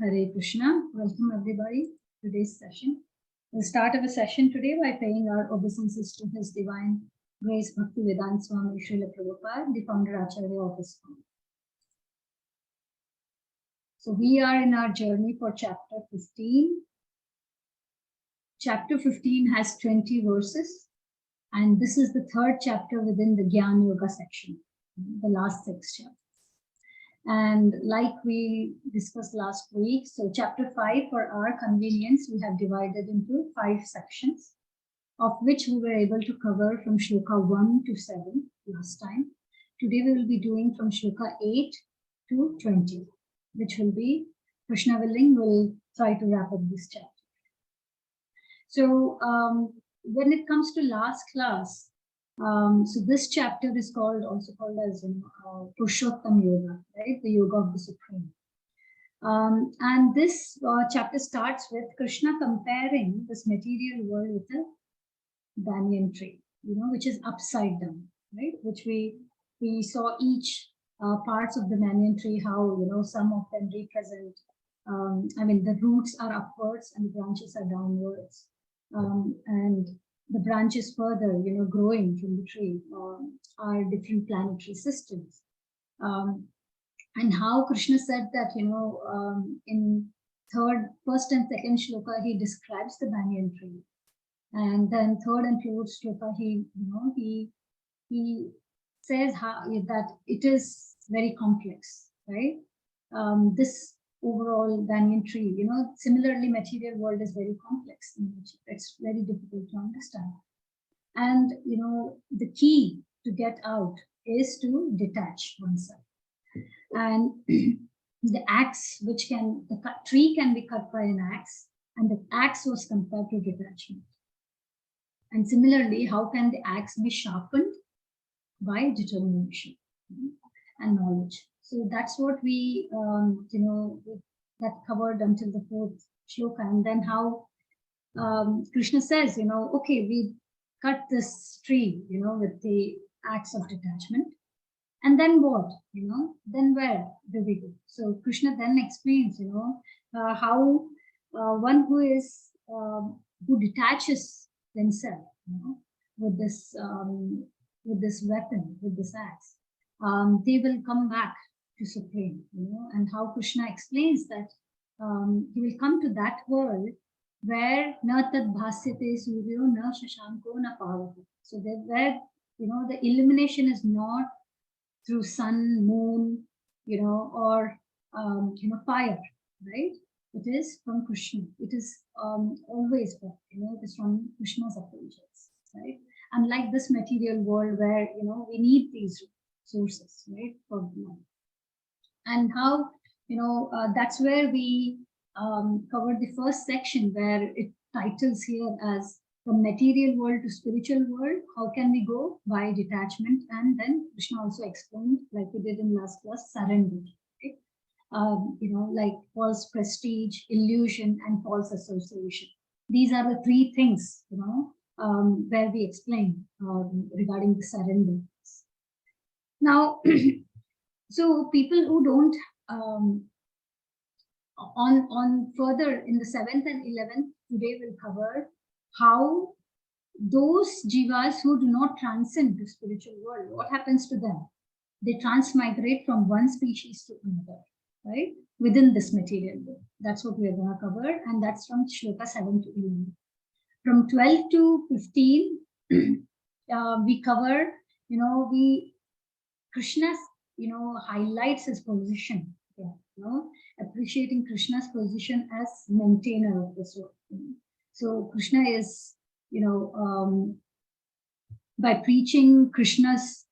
Hare Krishna. Welcome everybody to today's session. We'll start our session today by paying our obeisances to His Divine Grace Bhaktivedanta Swami Srila Prabhupada, the founder Acharya of this firm. So we are in our journey for chapter 15. Chapter 15 has 20 verses, and this is the third chapter within the Gyan Yoga section, the last 6 chapters. And like we discussed last week, so chapter 5, for our convenience, we have divided into 5 sections, of which we were able to cover from shloka 1 to 7 last time. Today we will be doing from shloka 8 to 20, which will be, Krishna willing, will try to wrap up this chapter. So when it comes to last class, so this chapter is also called as Purushottam Yoga, right? The Yoga of the Supreme. And this chapter starts with Krishna comparing this material world with a banyan tree, which is upside down, right? Which we saw each parts of the banyan tree, how, some of them represent, the roots are upwards and the branches are downwards. And the branches further, growing from the tree are different planetary systems. And how Krishna said that, in first and second shloka, he describes the banyan tree. And then third and fourth shloka, he says that it is very complex, right? This overall banyan tree, similarly, material world is very complex in nature. It's very difficult to understand. And, the key to get out is to detach oneself. And the axe, the tree can be cut by an axe, and the axe was compared to detachment. And similarly, how can the axe be sharpened? By determination and knowledge. So that's what we, that covered until the fourth shloka. And then how Krishna says, okay, we cut this tree, with the axe of detachment. And then what? Then where do we go? So Krishna then explains, how one who detaches themselves, with this weapon, with this axe, they will come back to Supreme, and how Krishna explains that he will come to that world where na tad bhasyate suryo na shashanko na pavaka. So where, the illumination is not through sun, moon, or, fire, right? It is from Krishna. It is always, it is from Krishna's effulgence, right? Unlike this material world where, we need these sources, right, for life. And how, that's where we covered the first section, where it titles here as from material world to spiritual world. How can we go? By detachment. And then Krishna also explained, like we did in last class, surrender, right? Like false prestige, illusion, and false association. These are the 3 things, where we explain regarding the surrender. Now, so people who don't, on further in the 7th and 11th, today we'll cover how those jivas who do not transcend the spiritual world, what happens to them? They transmigrate from one species to another, right? Within this material world. That's what we're going to cover, and that's from shloka 7 to 11. From 12 to 15, we cover, Krishna's, highlights his position, appreciating Krishna's position as maintainer of this world. So Krishna is, by preaching Krishna's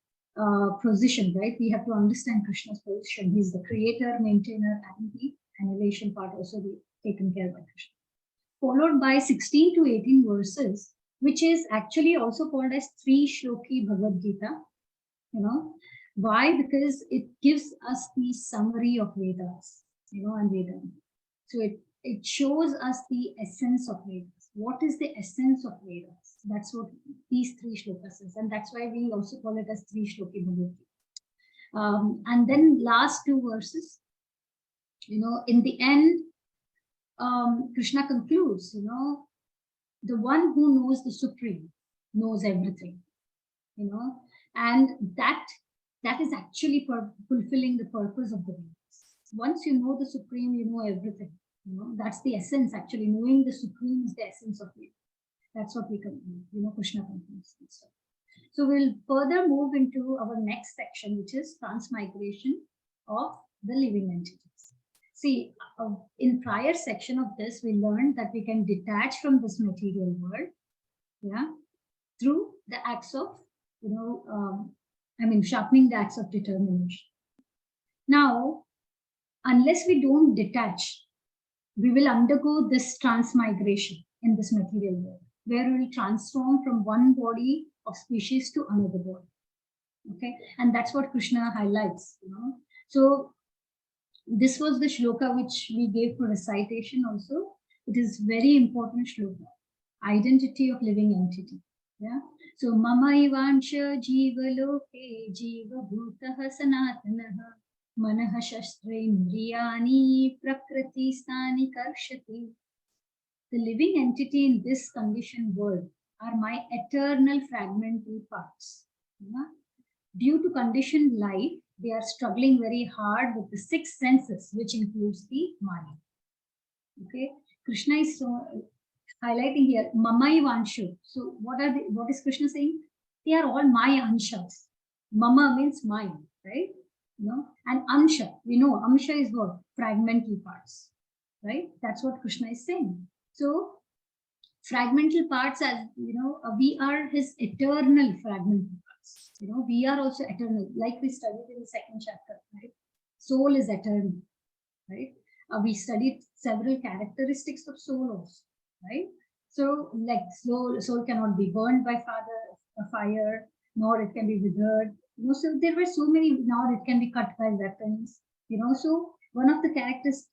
position, right? We have to understand Krishna's position. He's the creator, maintainer, and the annihilation part also be taken care by Krishna. Followed by 16 to 18 verses, which is actually also called as 3 Shloki Bhagavad Gita. Why? Because it gives us the summary of Vedas, and Vedanta. So it shows us the essence of Vedas. What is the essence of Vedas? That's what these 3 shlokas is. And that's why we also call it as 3 Shloki Bhagavad Gita. And then last 2 verses, in the end, Krishna concludes, the one who knows the Supreme knows everything, and that is actually fulfilling the purpose of the Vedas. Once you know the Supreme, you know everything. That's the essence. Actually, knowing the Supreme is the essence of it. That's what we can, Krishna concludes. So we'll further move into our next section, which is transmigration of the living entities. See, in prior section of this, we learned that we can detach from this material world, through the acts of, sharpening the acts of determination. Now, unless we don't detach, we will undergo this transmigration in this material world, where we will transform from one body of species to another body. Okay, and that's what Krishna highlights. So this was the shloka which we gave for recitation also. It is very important shloka. Identity of living entity. Yeah. So mama ivansha jiva loke jiva bhutah sanatanaha manah shastrendriyani prakriti stani karshati. The living entity in this conditioned world are my eternal fragmental parts. Due to conditioned life, they are struggling very hard with the six senses, which includes the mind. Okay, Krishna is highlighting here mamai vanshu. So what is Krishna saying? They are all my anshas. Mama means mine, right? And ansha, we know ansha is what? Fragmental parts, right? That's what Krishna is saying. So fragmental parts, as we are his eternal fragmental parts. We are also eternal, like we studied in the second chapter, right? Soul is eternal, right? We studied several characteristics of soul also, right? So, like soul cannot be burned by fire, nor it can be withered. So there were so many. Nor it can be cut by weapons. So one of the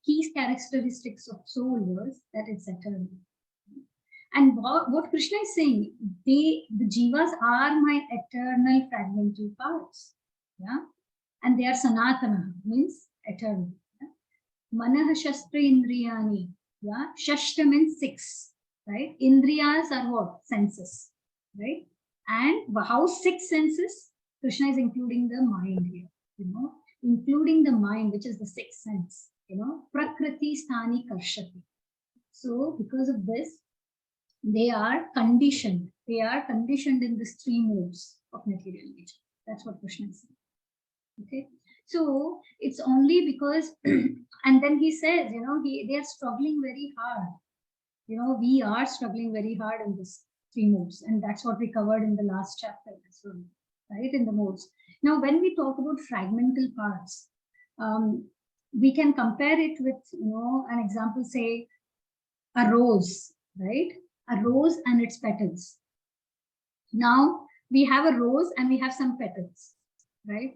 key characteristics of soul was that it's eternal. And what Krishna is saying, the jivas are my eternal fragmental parts, and they are sanatana, means eternal. Manah shastra indriyani, shashtra means six, right? Indriyas are what? Senses, right? And how six senses? Krishna is including the mind here, including the mind, which is the sixth sense, prakriti sthani karshati. So because of this, they are conditioned. They are conditioned in these three modes of material nature. That's what Krishna is saying. Okay. So it's only because, and then he says, they are struggling very hard. We are struggling very hard in these three modes. And that's what we covered in the last chapter as well, right? In the modes. Now, when we talk about fragmental parts, we can compare it with, an example, say, a rose, right? A rose and its petals. Now we have a rose and we have some petals, right?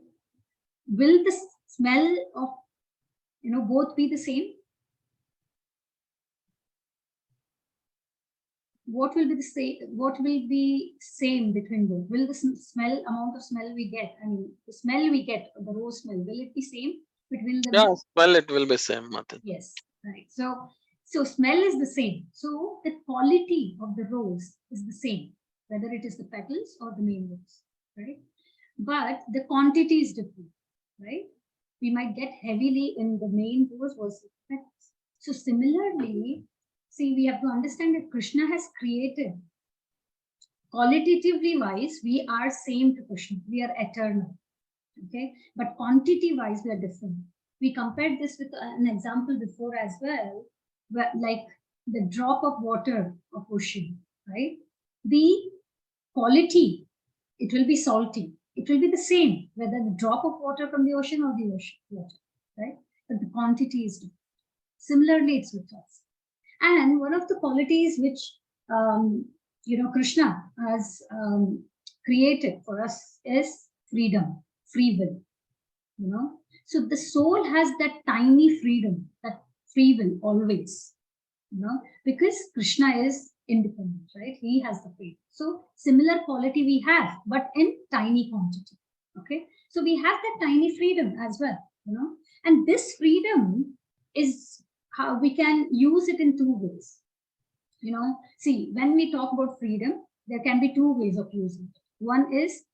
Will the smell of, both be the same? What will be the same? What will be same between both? Will the amount of smell we get, the smell we get, the rose smell, will it be same between them? Yeah, well, it will be same, Matan. Yes, right. So smell is the same. So the quality of the rose is the same, whether it is the petals or the main rose, right? But the quantity is different, right? We might get heavily in the main rose versus the petals. So similarly, see, we have to understand that Krishna has created, qualitatively wise, we are same to Krishna. We are eternal, okay? But quantity wise, we are different. We compared this with an example before as well, where, like the drop of water of ocean, right? The quality, it will be salty. It will be the same, whether the drop of water from the ocean or the ocean water, right? But the quantity is different. Similarly, it's with us. And one of the qualities which, Krishna has created for us is freedom, free will, So the soul has that tiny freedom, that free will always, because Krishna is independent, right? He has the freedom. So similar quality we have, but in tiny quantity. Okay. So we have that tiny freedom as well, and this freedom is how we can use it in two ways. See, when we talk about freedom, there can be two ways of using it. One is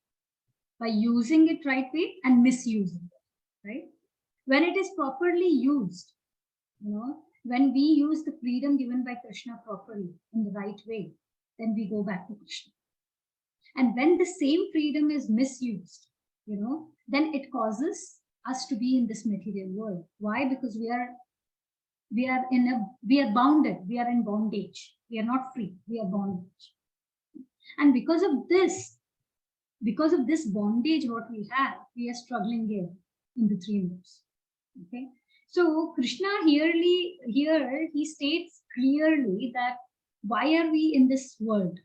by using it right way and misusing it, right? When it is properly used, when we use the freedom given by Krishna properly in the right way, then we go back to Krishna. And when the same freedom is misused, then it causes us to be in this material world. Why? Because we are bounded, we are in bondage. We are not free, we are bondage. And because of this bondage what we have, we are struggling here in the three modes. Okay. So Krishna here he states clearly that why are we in this world?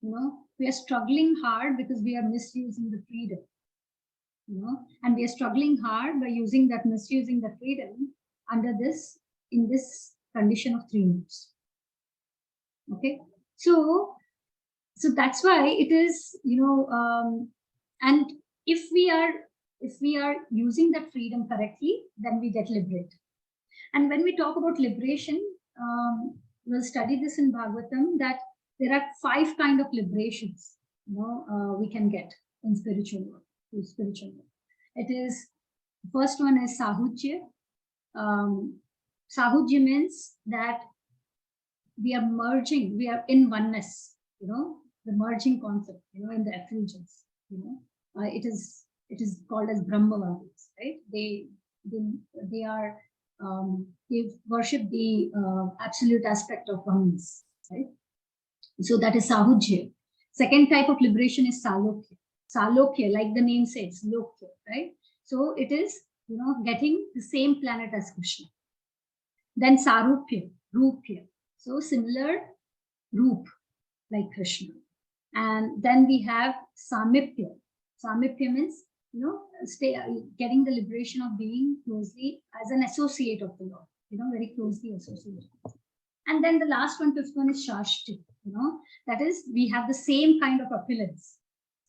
We are struggling hard because we are misusing the freedom. And we are struggling hard by misusing the freedom in this condition of three modes. Okay. So that's why it is, and if we are using that freedom correctly, then we get liberated. And when we talk about liberation, we'll study this in Bhagavatam, that there are 5 kind of liberations, we can get in spiritual world. It is, first one is Sahujya. Sahujya means that we are in oneness, the merging concept, in the effulgence, it is called as Brahmavadis, right? They worship the absolute aspect of oneness, right? So that is Sahujya. Second type of liberation is Salokya. Salokya, like the name says, Lokya, right? So it is, getting the same planet as Krishna. Then Sarupya, Rupya. So similar Roop, like Krishna. And then we have Samipya. Samipya means, getting the liberation of being closely as an associate of the Lord, very closely associated. And then the last one, fifth one is Shashti, that is, we have the same kind of opulence.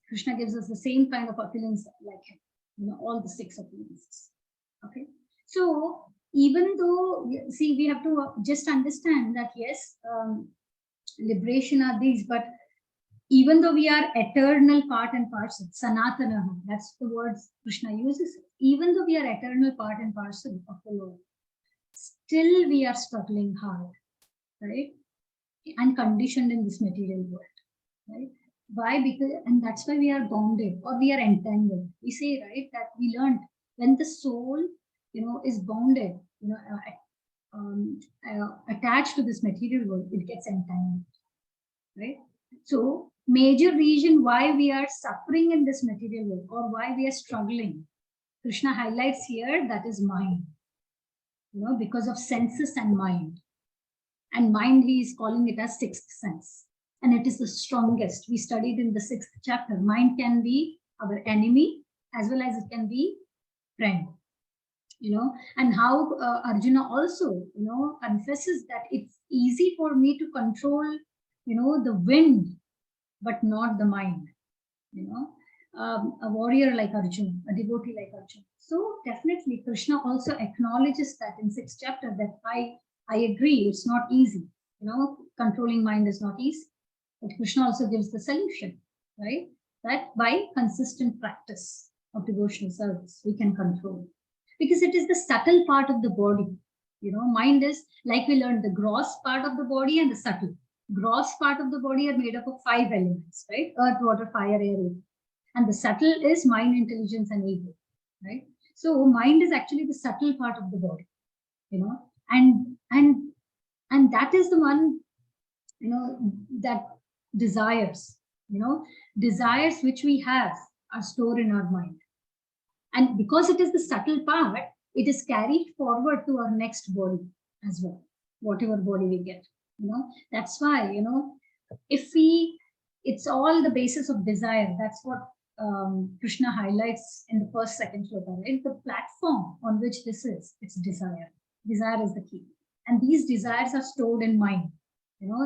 Krishna gives us the same kind of opulence like him, all the 6 opulences. Okay. So even though, see, we have to just understand that, yes, liberation are these, but even though we are eternal part and parcel, Sanatana, that's the words Krishna uses, even though we are eternal part and parcel of the Lord, still we are struggling hard, right? And conditioned in this material world, right? Why? Because, and that's why we are bonded or we are entangled. We say, right, that we learned when the soul, is bonded, attached to this material world, it gets entangled, right? So major reason why we are suffering in this material world or why we are struggling, Krishna highlights here, that is mind, because of senses and mind. And mind, he is calling it as 6th sense. And it is the strongest. We studied in the 6th chapter. Mind can be our enemy as well as it can be friend. And how Arjuna also, confesses that it's easy for me to control, the wind, but not the mind, a warrior like Arjuna, a devotee like Arjuna. So definitely Krishna also acknowledges that in 6th chapter that I agree, it's not easy, controlling mind is not easy. But Krishna also gives the solution, right? That by consistent practice of devotional service, we can control. Because it is the subtle part of the body. Mind is, like we learned, the gross part of the body and the subtle. Gross part of the body are made up of 5 elements, right? Earth, water, fire, air. And the subtle is mind, intelligence, and ego, right? So mind is actually the subtle part of the body, and that is the one, that desires which we have are stored in our mind. And because it is the subtle part, it is carried forward to our next body as well, whatever body we get. That's why, it's all the basis of desire. That's what Krishna highlights in the first, second shloka, right? The platform on which this is, it's desire. Desire is the key. And these desires are stored in mind.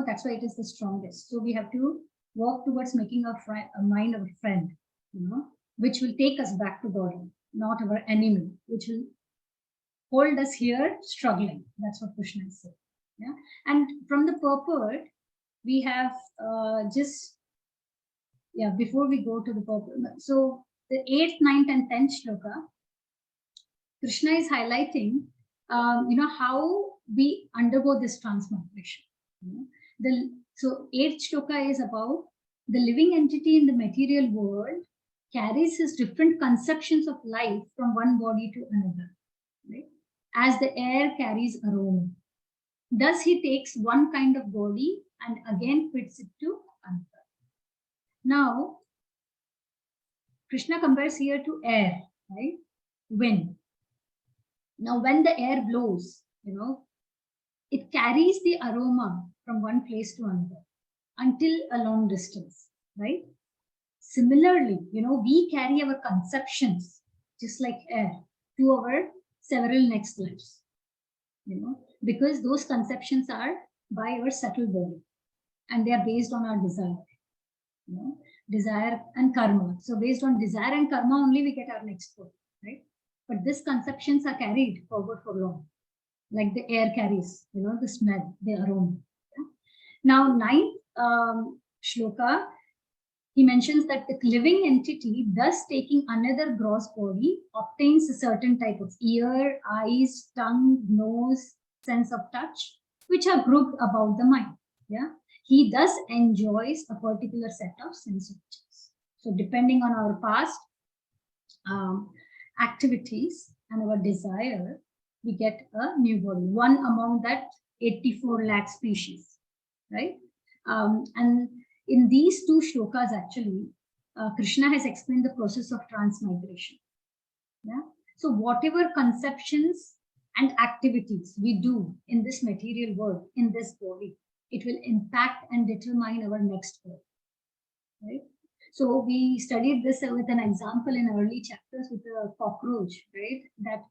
That's why it is the strongest. So we have to work towards making our mind our friend, which will take us back to body, not our enemy, which will hold us here struggling. That's what Krishna is saying. Yeah. And from the purport, we have before we go to the purport. So the 8th, 9th, and 10th shloka, Krishna is highlighting, how we undergo this transmigration. So 8th shloka is about the living entity in the material world carries his different conceptions of life from one body to another, right? As the air carries aroma. Thus he takes one kind of body and again fits it to another. Now, Krishna compares here to air, right? Wind. Now, when the air blows, it carries the aroma from one place to another until a long distance, right? Similarly, we carry our conceptions, just like air, to our several next lives, because those conceptions are by our subtle body and they are based on our desire, desire and karma. So based on desire and karma only we get our next body, right? But these conceptions are carried forward for long, like the air carries, the smell, the aroma. Yeah? Now, 9th shloka, he mentions that the living entity, thus taking another gross body, obtains a certain type of ear, eyes, tongue, nose, sense of touch, which are grouped about the mind. Yeah, he thus enjoys a particular set of sense objects. So, depending on our past activities and our desire, we get a new body, one among that 84 lakh species, right? And in these two shlokas, actually, Krishna has explained the process of transmigration. Yeah. So whatever conceptions and activities we do in this material world, in this body, it will impact and determine our next birth. Right. So we studied this with an example in early chapters with a cockroach, right? That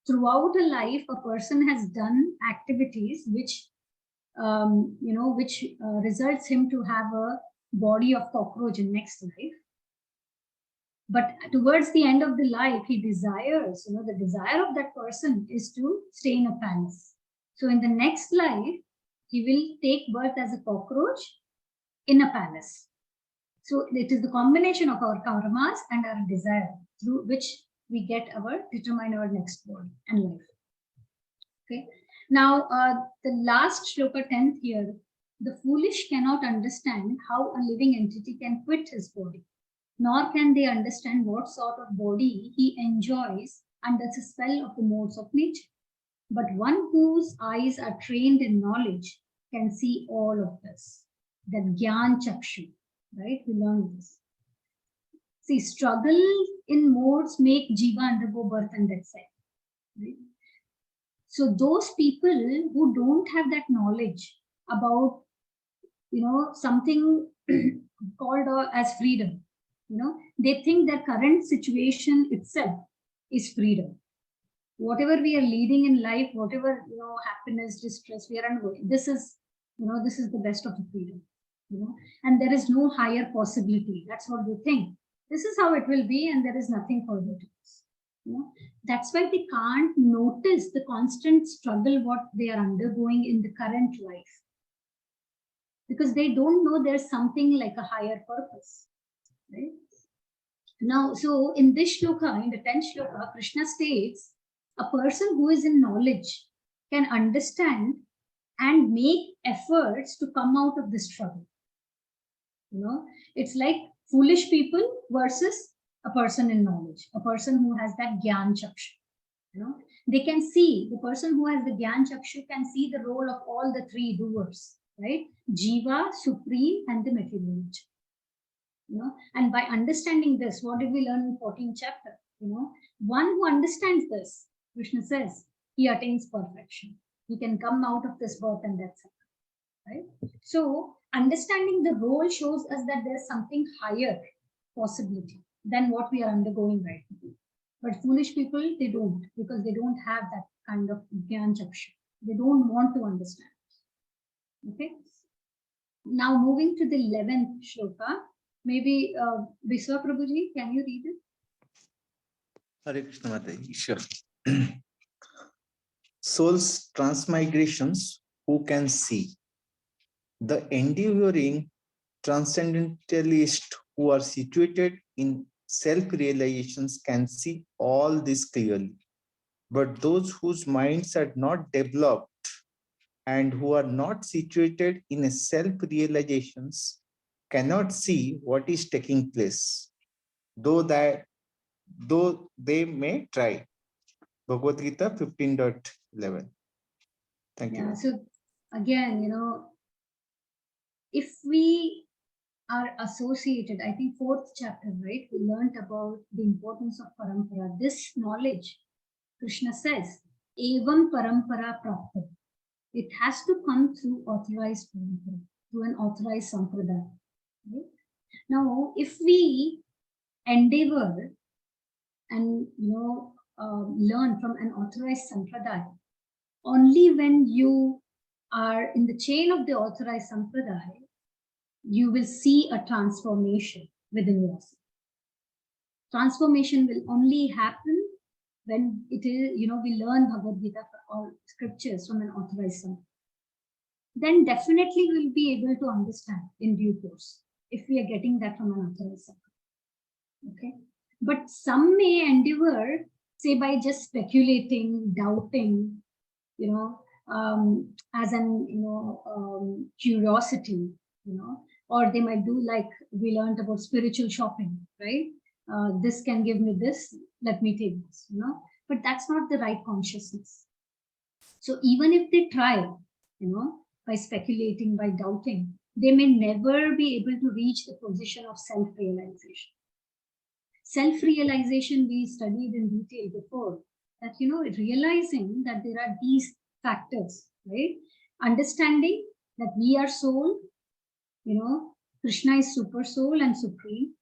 throughout a life, a person has done activities which results him to have a body of cockroach in next life. But towards the end of the life, he desires, the desire of that person is to stay in a palace. So in the next life, he will take birth as a cockroach in a palace. So it is the combination of our karmas and our desire through which we determine our next body and life. Okay. Now, the last shloka 10th here, the foolish cannot understand how a living entity can quit his body, nor can they understand what sort of body he enjoys under the spell of the modes of nature. But one whose eyes are trained in knowledge can see all of this. That Gyan Chakshu, right? We learned this. See, struggle in modes make Jiva undergo birth and death cycle. Right? So those people who don't have that knowledge about, something called as freedom, they think their current situation itself is freedom. Whatever we are leading in life, whatever, happiness, distress we are undergoing, this is the best of the freedom, and there is no higher possibility. That's what they think. This is how it will be, and there is nothing further to this. That's why they can't notice the constant struggle what they are undergoing in the current life, because they don't know there's something like a higher purpose, right? Now, so in this shloka, in the 10th shloka, Krishna states a person who is in knowledge can understand and make efforts to come out of the struggle. It's like foolish people versus a person in knowledge, a person who has that Gyan Chakshu. They can see, the person who has the Gyan Chakshu can see the role of all the three doers, right? Jiva, Supreme, and the material nature. And by understanding this, what did we learn in 14th chapter? One who understands this, Krishna says, he attains perfection. He can come out of this birth and death cycle, right? So understanding the role shows us that there's something higher possibility than what we are undergoing right now. But foolish people, they don't, because they don't have that kind of Gyan Chakshu. They don't want to understand. Okay. Now moving to the 11th shloka, maybe Biswa Prabhuji, can you read it? Hare Krishna Mataji, sure. Soul's transmigrations, who can see? The enduring transcendentalists who are situated in self-realizations can see all this clearly. But those whose minds are not developed and who are not situated in a self-realizations cannot see what is taking place, though they may try. Bhagavad Gita 15.11. Thank you. So again, if we are associated, I think 4th chapter, right? We learned about the importance of parampara. This knowledge, Krishna says, evam parampara prapta. It has to come through authorized parampara, through an authorized sampradaya. Right? Now, if we endeavor and learn from an authorized sampradaya, only when you are in the chain of the authorized sampradaya, you will see a transformation within yourself. Transformation will only happen when it is, we learn Bhagavad Gita or scriptures from an authorized sampradaya. Then definitely we'll be able to understand in due course if we are getting that from an authorized sampradaya. Okay, but some may endeavor, say, by just speculating, doubting, as an curiosity, or they might do like we learned about spiritual shopping, right? This can give me this, let me take this, but that's not the right consciousness. So even if they try, by speculating, by doubting, they may never be able to reach the position of self-realization. Self-realization we studied in detail before, that, realizing that there are these factors, right? Understanding that we are soul, Krishna is super soul and supreme,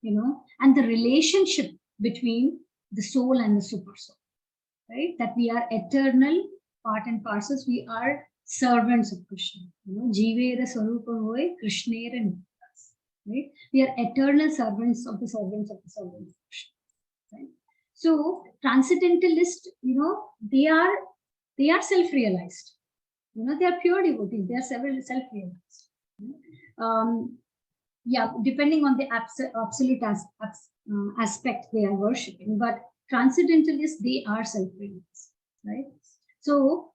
and the relationship between the soul and the super soul, right? That we are eternal, part and parcels, we are servants of Krishna, Jivera Sarupa Hoy, Krishnera Nittas, right? We are eternal servants of the servants of the servants of Krishna, right? So transcendentalists, they are self-realized, they are pure devotees, they are self-realized. Depending on the absolute aspect they are worshipping, but transcendentalists, they are self-realized, right? So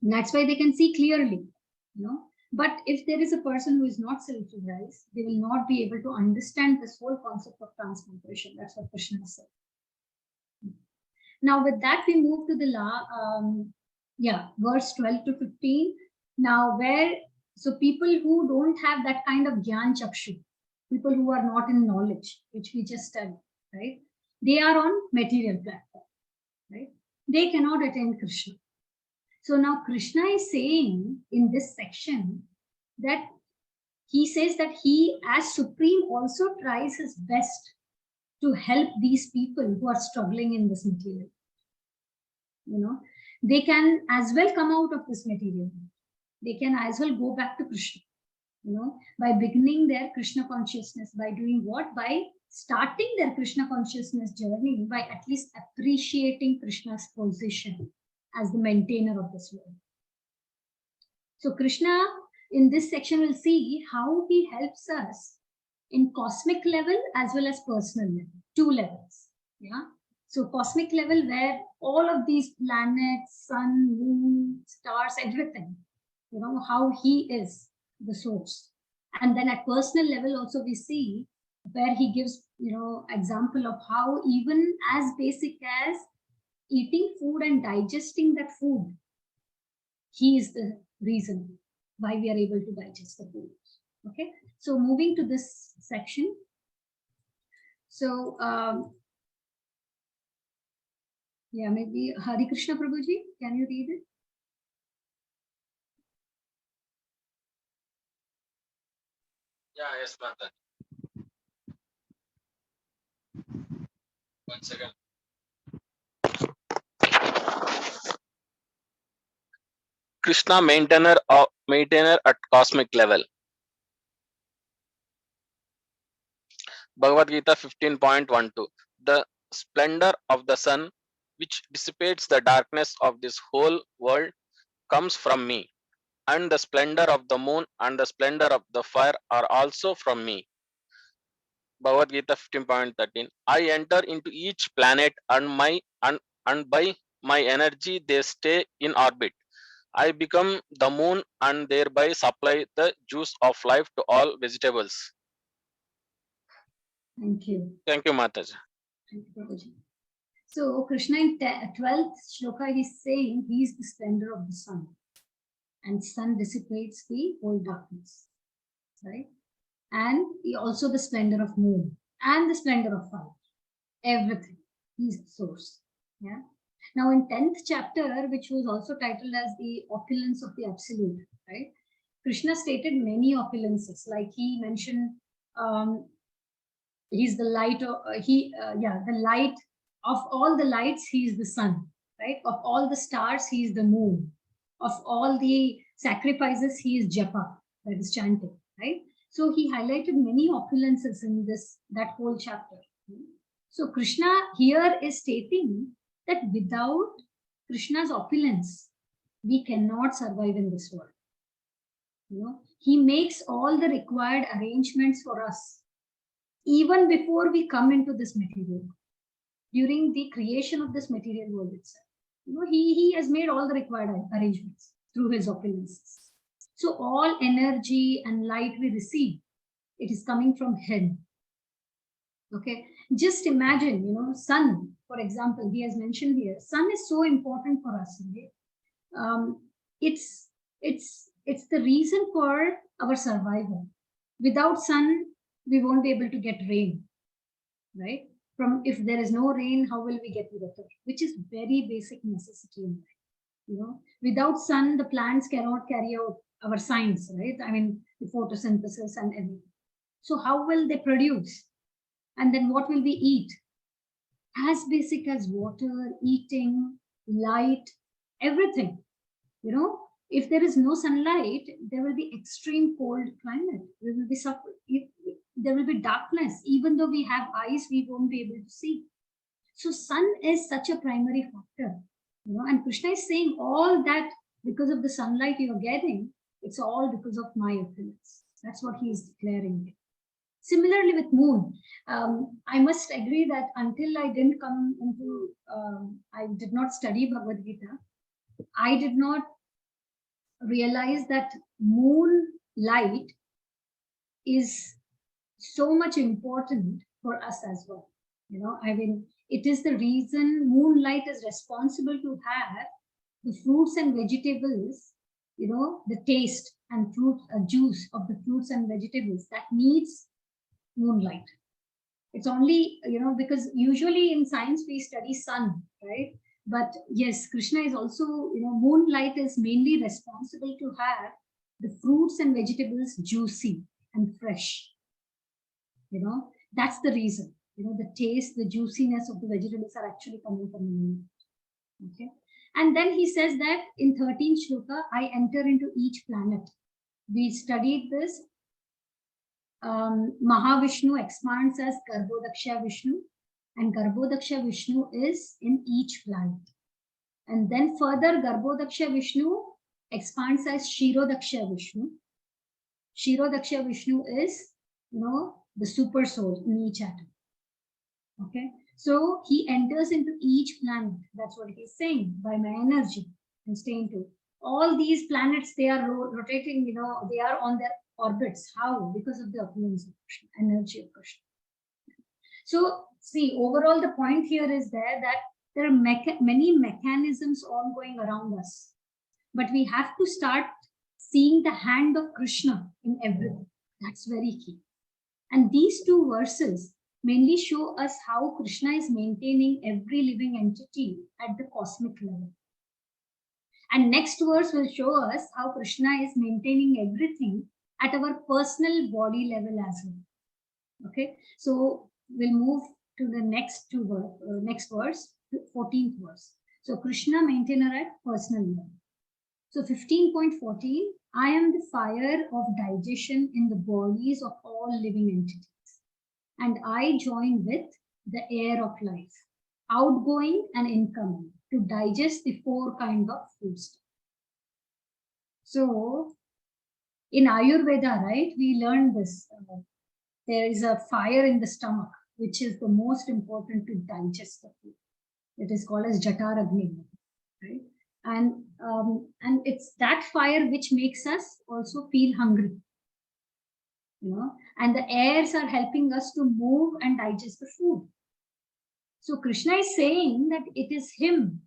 that's why they can see clearly, but if there is a person who is not self-realized, they will not be able to understand this whole concept of transmigration. That's what Krishna said. Now with that, we move to the verse 12 to 15. Now so people who don't have that kind of Gyan Chakshu, people who are not in knowledge, which we just studied, right? They are on material platform, right? They cannot attain Krishna. So now Krishna is saying in this section that he says that he as Supreme also tries his best to help these people who are struggling in this material. They can as well come out of this material. They can as well go back to Krishna, by beginning their Krishna consciousness, by doing what? By starting their Krishna consciousness journey, by at least appreciating Krishna's position as the maintainer of this world. So Krishna in this section will see how he helps us in cosmic level as well as personal level, 2 levels. Yeah. So cosmic level, where all of these planets, sun, moon, stars, everything, how he is the source. And then at personal level also we see where he gives, example of how even as basic as eating food and digesting that food, he is the reason why we are able to digest the food. Okay, so moving to this section. So maybe Hari Krishna Prabhuji, can you read it? Yeah, yes, Mata. One second. Krishna maintainer at cosmic level. Bhagavad Gita 15.12. The splendor of the sun which dissipates the darkness of this whole world, comes from me, and the splendor of the moon and the splendor of the fire are also from me. Bhagavad Gita 15.13. I enter into each planet and by my energy they stay in orbit. I become the moon and thereby supply the juice of life to all vegetables. Thank you. Thank you, Mataji. Thank you, Prabhuji. So Krishna in 12th shloka is saying he is the splendor of the sun, and sun dissipates the whole darkness, right? And he also the splendor of moon and the splendor of fire. Everything. He is the source. Yeah. Now in 10th chapter, which was also titled as the opulence of the absolute, right? Krishna stated many opulences, like he mentioned he's the light of the light of all the lights, he is the sun, right? Of all the stars, he is the moon. Of all the sacrifices, he is japa, that is chanting, right? So he highlighted many opulences in that whole chapter. So Krishna here is stating that without Krishna's opulence, we cannot survive in this world. He makes all the required arrangements for us even before we come into this material, during the creation of this material world itself. He has made all the required arrangements through his opulences. So all energy and light we receive, it is coming from him. Okay, just imagine, sun, for example, he has mentioned here, sun is so important for us. Right? It's the reason for our survival. Without sun, we won't be able to get rain, right? If there is no rain, how will we get water? Which is very basic necessity in life. Without sun, the plants cannot carry out our science, right? I mean, the photosynthesis and everything. So how will they produce? And then what will we eat? As basic as water, eating, light, everything. If there is no sunlight, there will be extreme cold climate. We will be suffering. There will be darkness. Even though we have eyes, we won't be able to see. So sun is such a primary factor. And Krishna is saying all that because of the sunlight you're getting, it's all because of my opulence. That's what he is declaring here. Similarly with moon, I must agree that until I didn't come into, I did not study Bhagavad Gita, I did not realize that moon light is so much important for us as well. I mean, it is the reason moonlight is responsible to have the fruits and vegetables, the taste and fruit juice of the fruits and vegetables that needs moonlight. It's only, because usually in science we study sun, right? But yes, Krishna is also, moonlight is mainly responsible to have the fruits and vegetables juicy and fresh. That's the reason. The taste, the juiciness of the vegetables are actually coming from the moonlight. Okay. And then he says that in 13th shloka, I enter into each planet. We studied this. Mahavishnu expands as Garbhodaksha Vishnu, and Garbhodaksha Vishnu is in each planet. And then further, Garbhodaksha Vishnu expands as Kshirodaksha Vishnu. Kshirodaksha Vishnu is, the super soul in each atom. Okay, so he enters into each planet. That's what he's saying, by my energy and staying to all these planets. They are rotating, they are on their orbits. How? Because of the opulence of Krishna, energy of Krishna. So see, overall the point here is that there are many mechanisms ongoing around us, but we have to start seeing the hand of Krishna in everything. That's very key. And these two verses mainly show us how Krishna is maintaining every living entity at the cosmic level. And next verse will show us how Krishna is maintaining everything at our personal body level as well. Okay, so we'll move to the next verse, 14th verse. So Krishna maintainer at personal level. So 15.14, I am the fire of digestion in the bodies of all living entities, and I join with the air of life. outgoing and incoming, to digest the 4 kind of foods. So in Ayurveda, right, we learned this. There is a fire in the stomach, which is the most important to digest the food. It is called as Jataragni, right? And it's that fire which makes us also feel hungry, and the airs are helping us to move and digest the food. So Krishna is saying that it is him,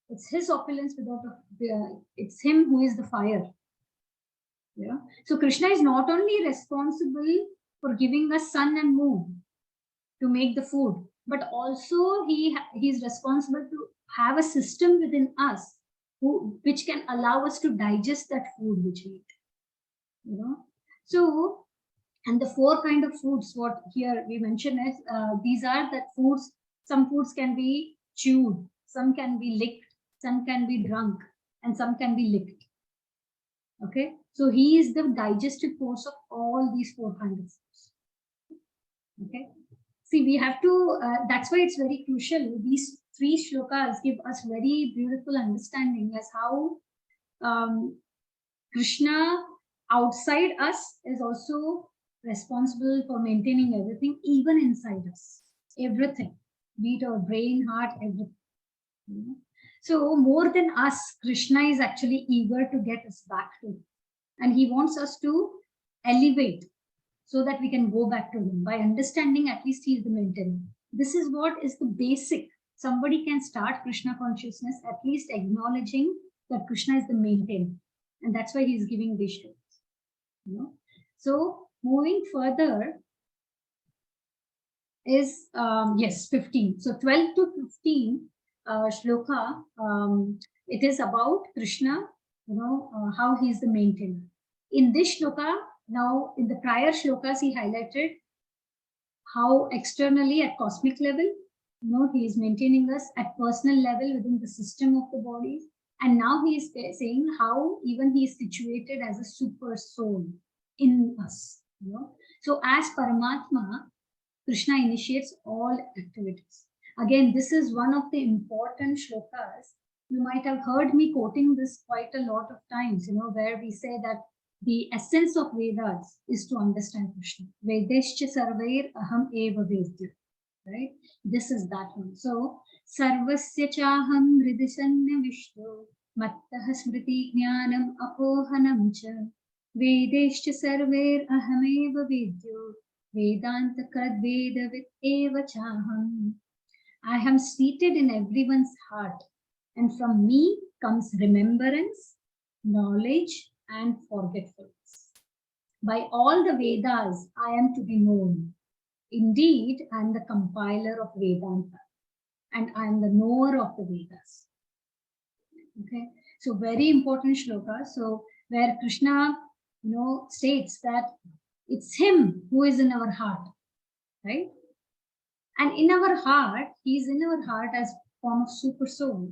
it's his opulence it's him who is the fire. So Krishna is not only responsible for giving us sun and moon to make the food, but also he is responsible to have a system within us which can allow us to digest that food which we eat. So, and the 4 kind of foods, what here we mentioned is, these are that foods, some foods can be chewed, some can be licked, some can be drunk, and some can be licked. Okay, so he is the digestive force of all these 4 kinds of foods. Okay, see, we have to, that's why it's very crucial. These 3 shlokas give us very beautiful understanding as how Krishna outside us is also responsible for maintaining everything, even inside us. Everything, be it our brain, heart, everything. So more than us, Krishna is actually eager to get us back to him. And he wants us to elevate so that we can go back to him. By understanding, at least he is the maintainer. This is what is the basic. Somebody can start Krishna consciousness, at least acknowledging that Krishna is the maintainer. And that's why he's giving these stories. So moving further is, yes, 15. So 12 to 15 shloka, it is about Krishna, how he is the maintainer. In this shloka, now in the prior shlokas, he highlighted how externally at cosmic level, he is maintaining us at personal level within the system of the body. And now he is saying how even he is situated as a super soul in us. So as Paramatma, Krishna initiates all activities. Again, this is one of the important shlokas. You might have heard me quoting this quite a lot of times, where we say that the essence of Vedas is to understand Krishna. Vedescha sarvair aham eva vedya. Right? This is that one. So, sarvasya chaham hridisanya vishnu mattah smriti jnanam apohanam cha vedescha sarvair aham eva vedyo vedanta kad vedavit eva chaham. I am seated in everyone's heart, and from me comes remembrance, knowledge, and forgetfulness. By all the Vedas, I am to be known. Indeed, I am the compiler of Vedanta, and I am the knower of the Vedas. Okay, so very important shloka. So where Krishna, states that it's him who is in our heart, right? And in our heart, he is in our heart as form of super soul,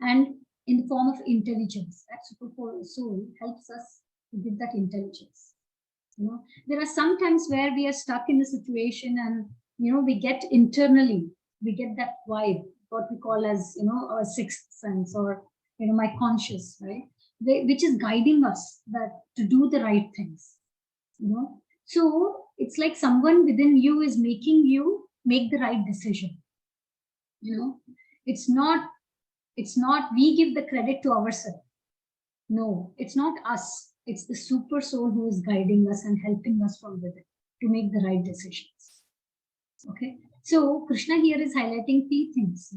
and in the form of intelligence. That super soul helps us to give that intelligence. There are some times where we are stuck in a situation, and we get internally, we get that vibe, what we call as our sixth sense, or my conscious, right, which is guiding us that to do the right things. So it's like someone within you is making you make the right decision. It's not we give the credit to ourselves. No, it's not us. It's the super soul who is guiding us and helping us from within to make the right decisions. Okay. So Krishna here is highlighting 3 things.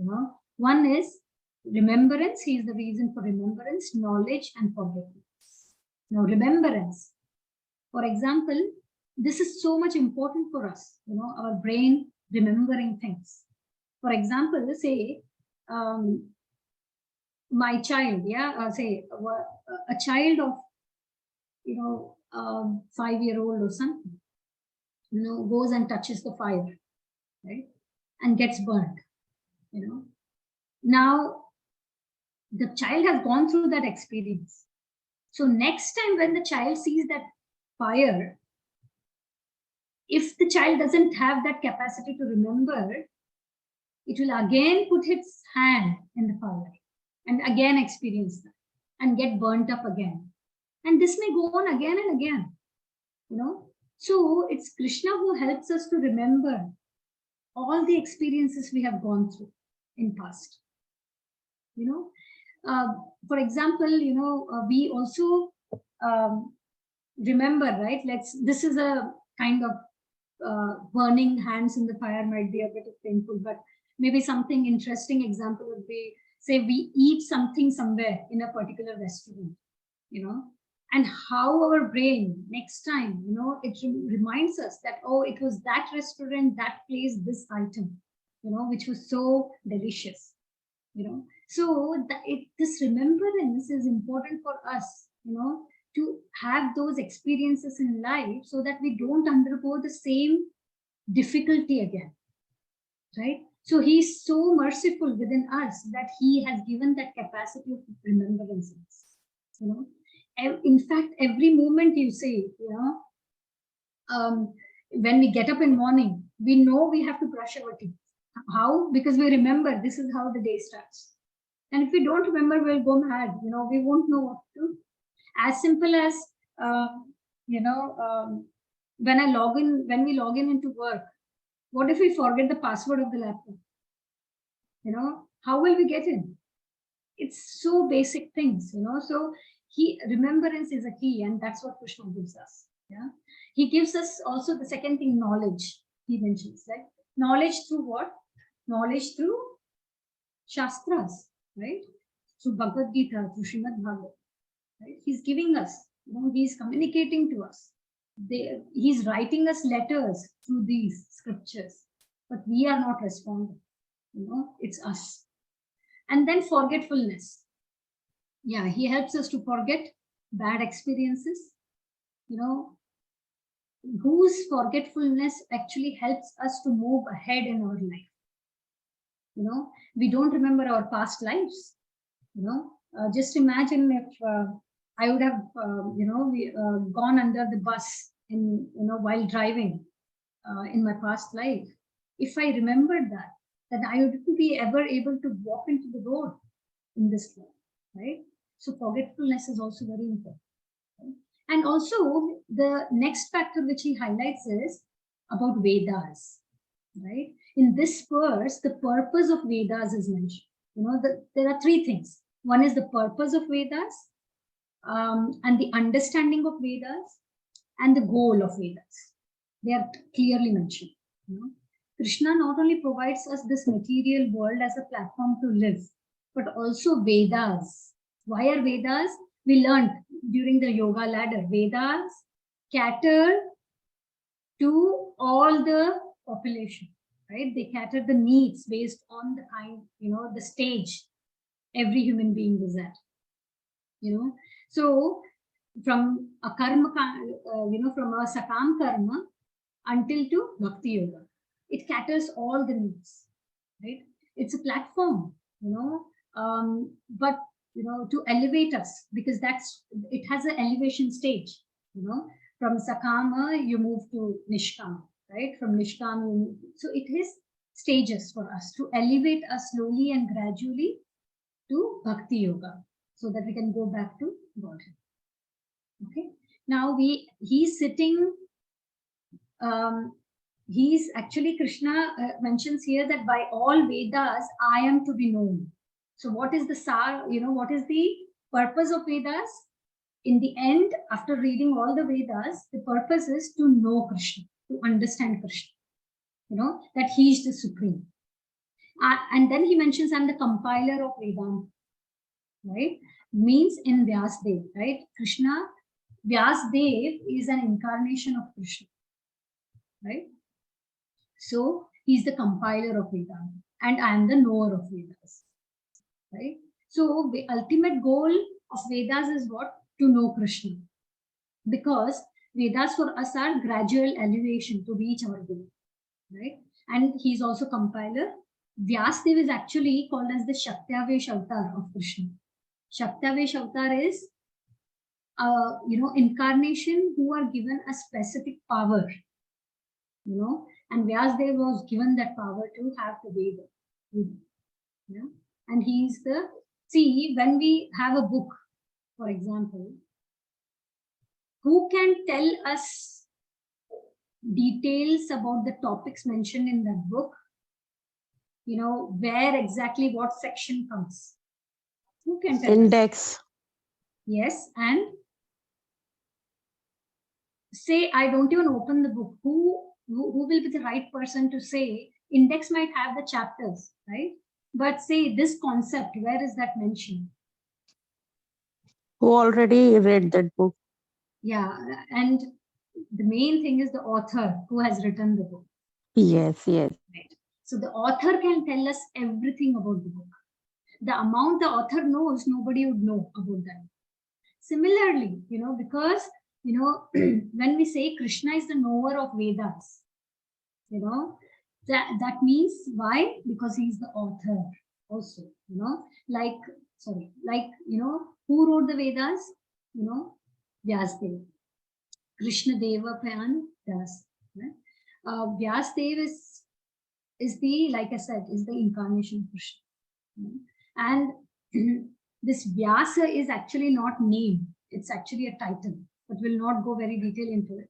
One is remembrance. He is the reason for remembrance, knowledge, and forgetfulness. Now, remembrance. For example, this is so much important for us. Our brain remembering things. For example, say my child, say a child of 5-year-old or something, goes and touches the fire, right, and gets burnt. Now the child has gone through that experience. So next time when the child sees that fire, if the child doesn't have that capacity to remember, it will again put its hand in the fire and again experience that and get burnt up again. And this may go on again and again, you know. So it's Krishna who helps us to remember all the experiences we have gone through in past, you know. For example, you know, we also remember, right? This is a kind of burning hands in the fire might be a bit painful, but maybe something interesting example would be, say we eat something somewhere in a particular restaurant, you know, and how our brain next time, you know, it reminds us that, oh, it was that restaurant, that place, this item, you know, which was so delicious, you know. So this remembrance is important for us, you know, to have those experiences in life so that we don't undergo the same difficulty again, right? So he's so merciful within us that he has given that capacity of remembrance in us, you know. In fact, every moment you say, you know, when we get up in morning, we know we have to brush our teeth. How? Because we remember this is how the day starts. And if we don't remember, we'll go mad, you know, we won't know what to do. As simple as, you know, when we log in into work, what if we forget the password of the laptop? You know, how will we get in? It's so basic things, you know. So remembrance is a key, and that's what Krishna gives us. Yeah, he gives us also the second thing, knowledge. He mentions, right? Knowledge through what? Knowledge through Shastras, right? Through Bhagavad Gita, through Srimad Bhagavad. Right? He's giving us, you know, he's communicating to us. He's writing us letters through these scriptures, but we are not responding. You know, it's us. And then forgetfulness. Yeah, he helps us to forget bad experiences. You know, whose forgetfulness actually helps us to move ahead in our life. You know, we don't remember our past lives. You know, just imagine if I would have, you know, gone under the bus in, you know, while driving in my past life. If I remembered that, then I wouldn't be ever able to walk into the road in this life, right? So forgetfulness is also very important. Right? And also the next factor which he highlights is about Vedas, right? In this verse, the purpose of Vedas is mentioned. You know, there are three things. One is the purpose of Vedas, and the understanding of Vedas, and the goal of Vedas. They are clearly mentioned. You know? Krishna not only provides us this material world as a platform to live, but also Vedas. Why are Vedas? We learned during the yoga ladder, Vedas cater to all the population, right? They cater the needs based on the kind, you know, the stage every human being is at, you know. So from a karma, you know, from a sakam karma until to bhakti yoga, it caters all the needs, right? It's a platform, you know, but, you know, to elevate us, because it has an elevation stage, you know. From sakama, you move to nishkama, right? From nishkama, so it is stages for us to elevate us slowly and gradually to bhakti yoga, so that we can go back to Godhead. Okay. Now he's sitting. He's actually, Krishna mentions here that by all Vedas I am to be known. So what is the sar? You know, what is the purpose of Vedas? In the end, after reading all the Vedas, the purpose is to know Krishna, to understand Krishna. You know, that he is the supreme. And then he mentions, I'm the compiler of Vedanta, right? Means in Vyasdev, right? Krishna, Vyasdev is an incarnation of Krishna, right? So he's the compiler of Vedanta, and I am the knower of Vedas, right? So the ultimate goal of Vedas is what? To know Krishna, because Vedas for us are gradual elevation to reach our goal, right? And he's also compiler. Vyasdev is actually called as the Shaktavesh avatar of Krishna. Shaktavesh avatar is, you know, incarnation who are given a specific power, you know, and Vyasdev was given that power to have the Veda. Yeah? And he's the, see, when we have a book, for example, who can tell us details about the topics mentioned in that book? You know, where exactly what section comes? Who can tell us? Index. Yes, and say I don't even open the book. Who will be the right person to say? Index might have the chapters, right? But say this concept, where is that mentioned? Who already read that book? Yeah, and the main thing is the author who has written the book. Yes, yes. Right. So the author can tell us everything about the book. The amount the author knows, nobody would know about that. Similarly, you know, because, you know, when we say Krishna is the knower of Vedas, you know, that means why? Because he's the author also, you know, like, you know, who wrote the Vedas? You know, Vyasdev. Krishna Deva Pyan Vyas. Right? Vyasdev is the, like I said, is the incarnation of Krishna. And this Vyasa is actually not name, it's actually a title, but we'll not go very detailed into it.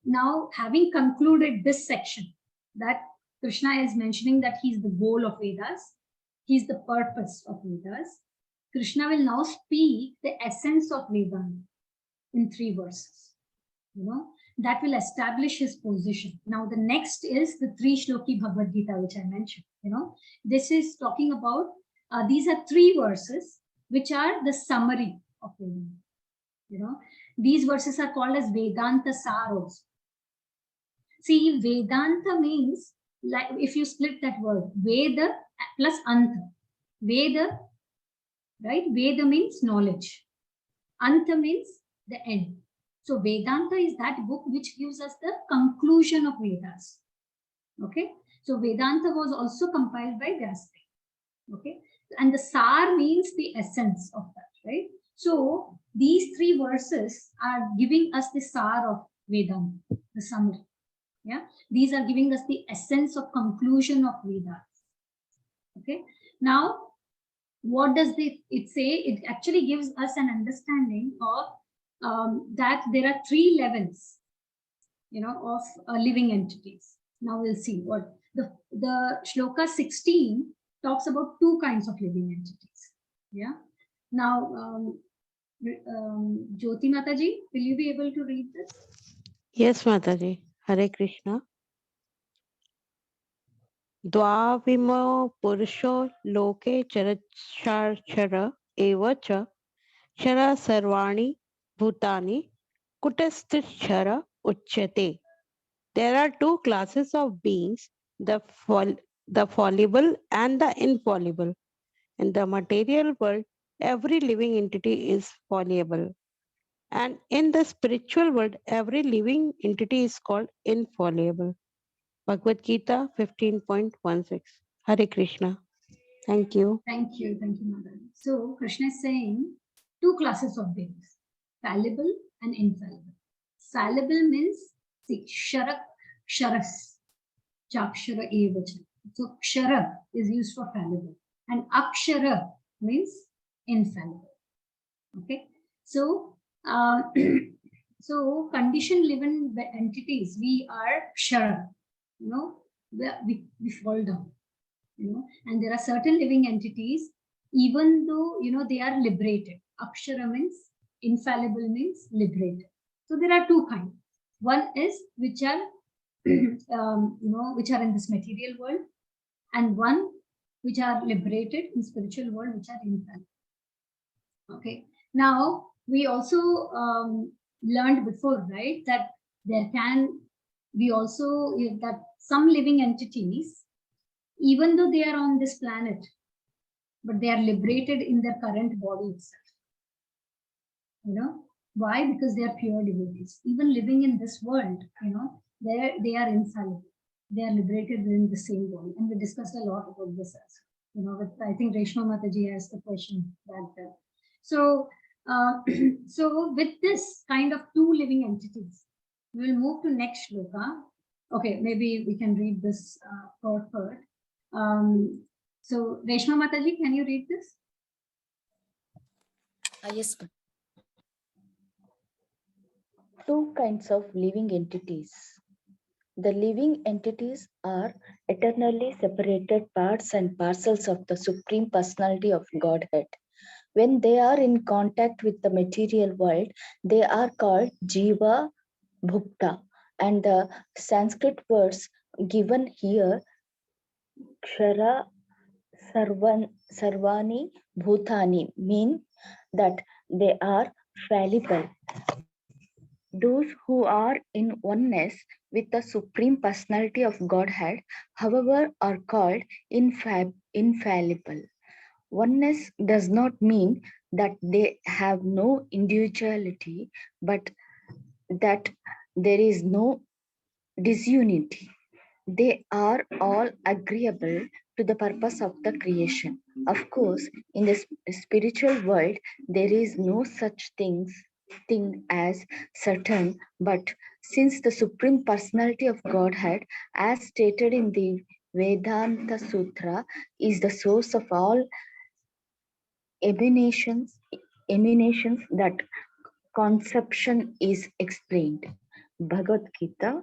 Now, having concluded this section, that Krishna is mentioning that he's the goal of Vedas, he's the purpose of Vedas, Krishna will now speak the essence of Vedanta in 3 verses. You know, that will establish his position. Now, the next is the 3 Shloki Bhagavad Gita, which I mentioned. You know, this is talking about, these are 3 verses, which are the summary of Vedanta. You know, these verses are called as Vedanta Saros. See, Vedanta means, like, if you split that word, Veda plus Anta. Veda, right? Veda means knowledge. Anta means the end. So Vedanta is that book which gives us the conclusion of Vedas. Okay. So Vedanta was also compiled by Vyasdev. Okay. And the Sar means the essence of that, right? So these 3 verses are giving us the Sar of Vedanta, the summary. Yeah. These are giving us the essence of conclusion of Vedas. Okay. Now, what does it say? It actually gives us an understanding of that there are 3 levels, you know, of living entities. Now we'll see what the shloka 16 talks about 2 kinds of living entities. Yeah. Now, Jyoti Mataji, will you be able to read this? Yes, Mataji. Hare Krishna. Dvavimo Purusho Loke Charachara Eva Cha Chara Sarvani Bhutani Kutastishara Uchyate. There are 2 classes of beings, the fallible and the infallible. In the material world, every living entity is fallible. And in the spiritual world, every living entity is called infallible. Bhagavad Gita 15.16. Hare Krishna. Thank you. Thank you, Mataji. So Krishna is saying 2 classes of beings, fallible and infallible. Fallible means, see, ksharas, chakshara evacha. So kshara is used for fallible, and akshara means infallible. Okay, so so conditioned living entities, we are kshara, you know, we fall down, you know, and there are certain living entities, even though, you know, they are liberated. Akshara means infallible, means liberated. So there are 2 kinds. One is which are you know, which are in this material world, and one which are liberated in spiritual world, which are infallible. Okay. Now we also learned before, right, that there can be also that some living entities, even though they are on this planet, but they are liberated in their current body itself. You know why? Because they are pure devotees. Even living in this world, you know, they are infallible. They are liberated within the same body, and we discussed a lot about this as you know. With, I think Reshma Mataji asked the question back there. So, so with this kind of 2 living entities, we will move to next shloka. Okay, maybe we can read this third part. So Reshma Mataji, can you read this? Yes. Two kinds of living entities. The living entities are eternally separated parts and parcels of the Supreme Personality of Godhead. When they are in contact with the material world, they are called Jiva Bhukta. And the Sanskrit words given here, Kshara Sarvani Bhutani, mean that they are fallible. Those who are in oneness with the Supreme Personality of Godhead, however, are called infallible. Oneness does not mean that they have no individuality, but that there is no disunity. They are all agreeable to the purpose of the creation. Of course, in the spiritual world, there is no such thing as certain, but since the Supreme Personality of Godhead, as stated in the Vedanta Sutra, is the source of all emanations, that conception is explained. Bhagavad Gita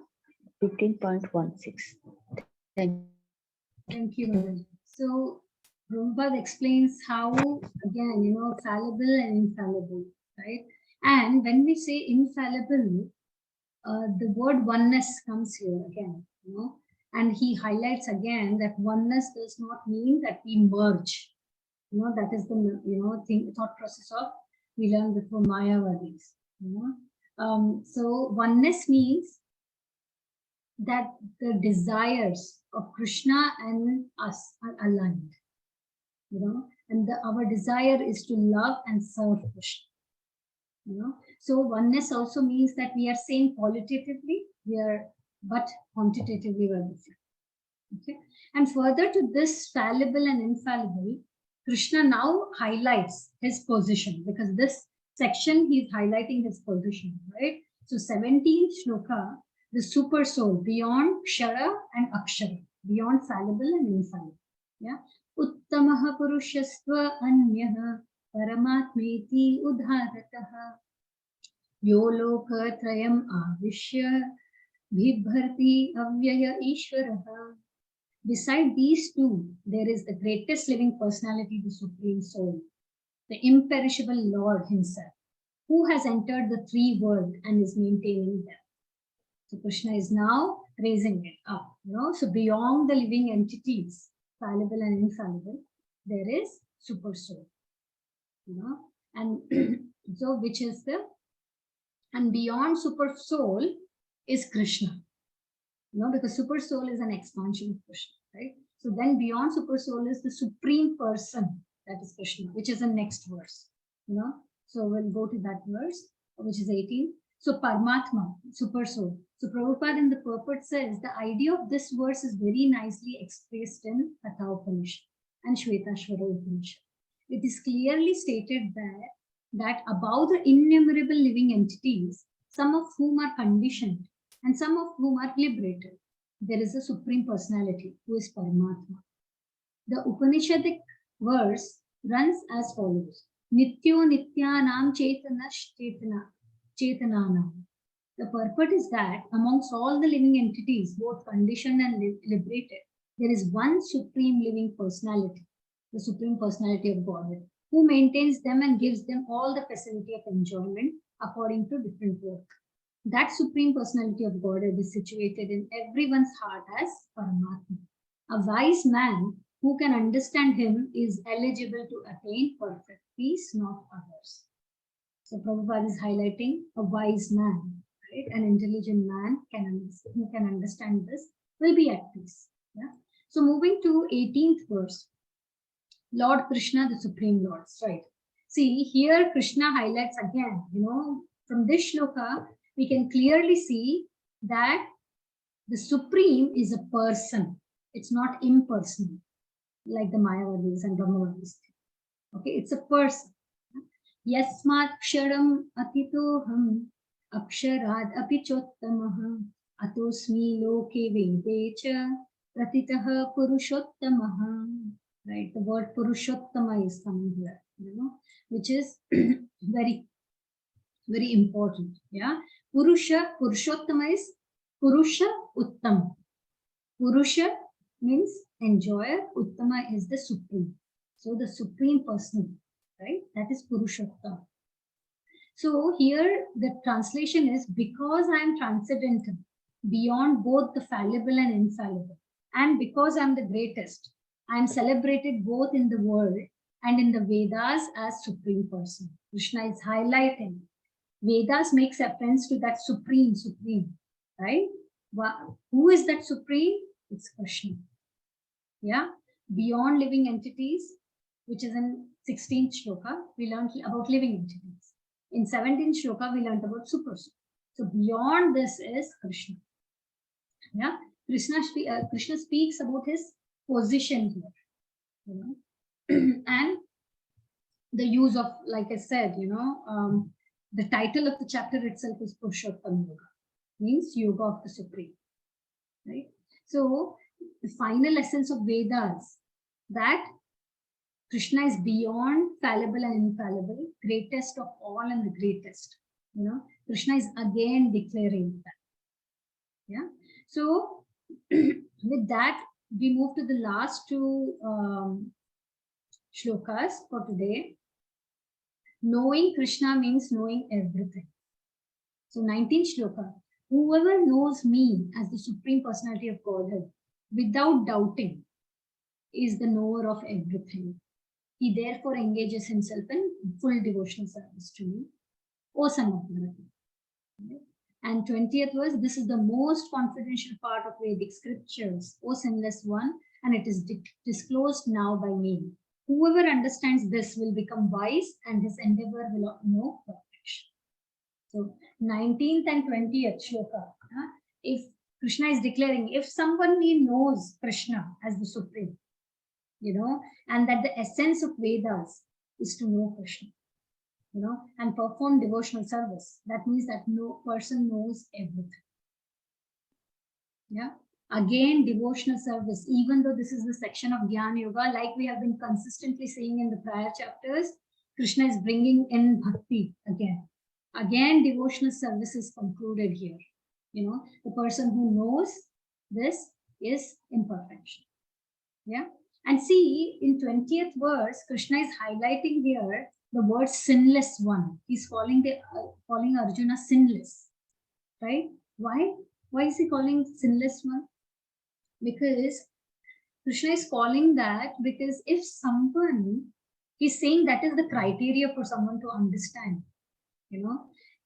15.16. Thank you, Mataji. So Prabhupada explains how, again, fallible and infallible, right? And when we say infallible, the word oneness comes here again, and he highlights again that oneness does not mean that we merge. That is the thought process of we learned before Mayavadis. So oneness means that the desires of Krishna and us are aligned, and our desire is to love and serve Krishna. So oneness also means that we are same qualitatively, but quantitatively we're different. Okay, and further to this fallible and infallible, Krishna now highlights his position, because this section he's highlighting his position, right? So 17th shloka, the super soul beyond Kshara and Akshara, beyond fallible and infallible. Yeah. Uttamaha purushasva anyaha paramatmeti udharataha yo lokatrayam avishya bibharti avyaya ishvaraha. Beside these two, there is the greatest living personality, the Supreme Soul, the imperishable Lord Himself, who has entered the three worlds and is maintaining them. So Krishna is now raising it up. So beyond the living entities, fallible and infallible, there is Super Soul. And so which is and beyond Super Soul is Krishna. Because Super Soul is an expansion of Krishna, right? So then beyond Super Soul is the Supreme Person, that is Krishna, which is the next verse. So we'll go to that verse, which is 18. So Paramatma, Super Soul. So Prabhupada in the purport says the idea of this verse is very nicely expressed in Katha Upanishad and Shvetashvara Upanishad. It is clearly stated there that about the innumerable living entities, some of whom are conditioned and some of whom are liberated, there is a Supreme Personality who is Paramatma. The Upanishadic verse runs as follows: Nityo Nityanam Chetananam. The purport is that amongst all the living entities, both conditioned and liberated, there is one Supreme Living Personality, the Supreme Personality of Godhead, who maintains them and gives them all the facility of enjoyment according to different work. That Supreme Personality of Godhead is situated in everyone's heart as Paramatma. A wise man who can understand him is eligible to attain perfect peace, not others. So Prabhupada is highlighting a wise man, right? An intelligent man who can understand this will be at peace. Yeah. So moving to 18th verse, Lord Krishna, the Supreme Lord, right? See, here Krishna highlights again, from this shloka, we can clearly see that the Supreme is a person. It's not impersonal, like the Mayavadis and Brahmavadis. Okay, it's a person. Yasmat ksharam atitoham aksharad api chottamah atosmi loke vedecha Pratitaha Purushottamaha. Right, the word Purushottama is coming here, which is very, very important. Yeah, Purushottama is Purusha Uttam. Purusha means enjoyer, Uttama is the supreme. So the supreme person, right? That is Purushottama. So here the translation is, because I am transcendental, beyond both the fallible and infallible, and because I am the greatest, I am celebrated both in the world and in the Vedas as supreme person. Krishna is highlighting. Vedas makes reference to that supreme, right? Who is that supreme? It's Krishna. Yeah, beyond living entities, which is in 16th shloka, we learned about living entities. In 17th shloka, we learned about super soul. So beyond this is Krishna. Yeah, Krishna speaks about his position here, and the use of, like I said, the title of the chapter itself is Purushottam Yoga, means yoga of the supreme, right? So the final essence of Vedas, that Krishna is beyond fallible and infallible, greatest of all and the greatest. Krishna is again declaring that. Yeah. So with that, we move to the last two shlokas for today. Knowing Krishna means knowing everything. So 19th shloka. Whoever knows me as the Supreme Personality of Godhead without doubting is the knower of everything. He therefore engages himself in full devotional service to me, O son of Bharata. And 20th verse, this is the most confidential part of Vedic scriptures, O sinless one, and it is disclosed now by me. Whoever understands this will become wise, and his endeavor will know perfection. So 19th and 20th shloka, if Krishna is declaring, if somebody knows Krishna as the Supreme, and that the essence of Vedas is to know Krishna, and perform devotional service. That means that no person knows everything. Yeah. Again, devotional service, even though this is the section of Jnana Yoga, like we have been consistently saying in the prior chapters, Krishna is bringing in bhakti again. Again, devotional service is concluded here. The person who knows this is in perfection. Yeah. And see, in 20th verse, Krishna is highlighting here the word sinless one. He's calling Arjuna sinless, right? Why? Why is he calling sinless one? Because Krishna is calling that because if someone, he's saying that is the criteria for someone to understand.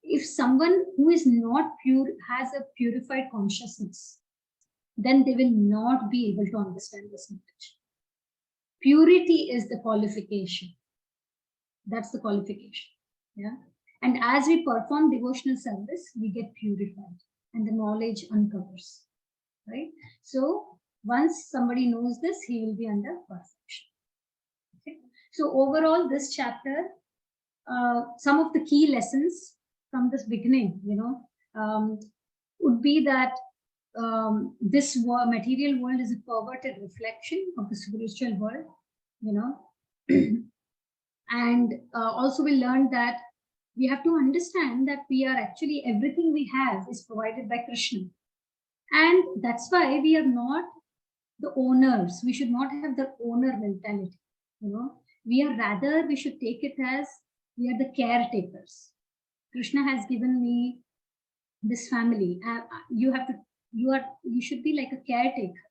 If someone who is not pure has a purified consciousness, then they will not be able to understand this knowledge. Purity is the qualification. That's the qualification. Yeah. And as we perform devotional service, we get purified and the knowledge uncovers. Right. So once somebody knows this, he will be under perfection. Okay. So overall, this chapter, some of the key lessons from this beginning, would be that this material world is a perverted reflection of the spiritual world, and also we learned that we have to understand that we are actually, everything we have is provided by Krishna. And that's why we are not the owners. We should not have the owner mentality. We should take it as we are the caretakers. Krishna has given me this family. You should be like a caretaker,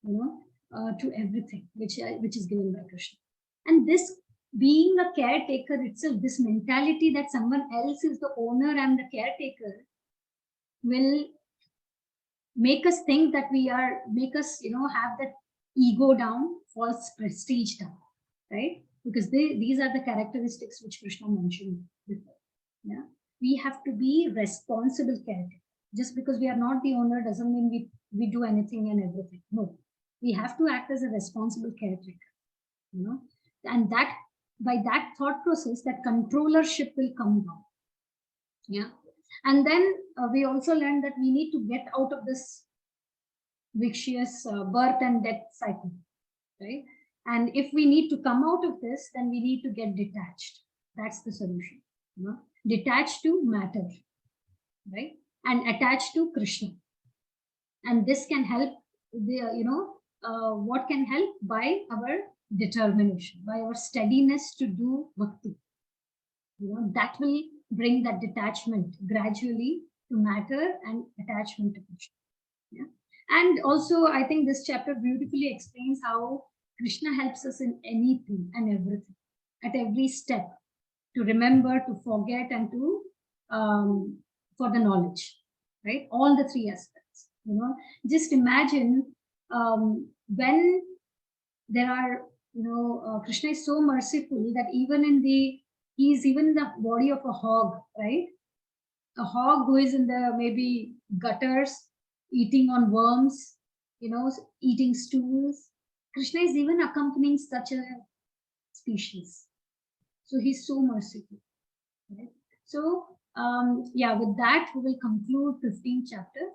to everything which is given by Krishna. And this being a caretaker itself, this mentality that someone else is the owner and the caretaker, will make us think that make us, have that ego down, false prestige down, right? Because these are the characteristics which Krishna mentioned before. Yeah, we have to be responsible caretaker. Just because we are not the owner doesn't mean we do anything and everything. No, we have to act as a responsible caretaker, and that by that thought process, that controllership will come down. Yeah. And then we also learned that we need to get out of this vicious birth and death cycle, right? And if we need to come out of this, then we need to get detached. That's the solution. You know? Detached to matter, right? And attached to Krishna. And this can help what can help by our determination, by our steadiness to do bhakti. That will bring that detachment gradually to matter and attachment to Krishna. Yeah. And also, I think this chapter beautifully explains how Krishna helps us in anything and everything, at every step, to remember, to forget, and to for the knowledge, right? All the three aspects. Just imagine when there are, Krishna is so merciful that he is even in the body of a hog, right? A hog who is in the maybe gutters, eating on worms, eating stools. Krishna is even accompanying such a species. So he's so merciful. Right? So, with that, we will conclude 15th chapter.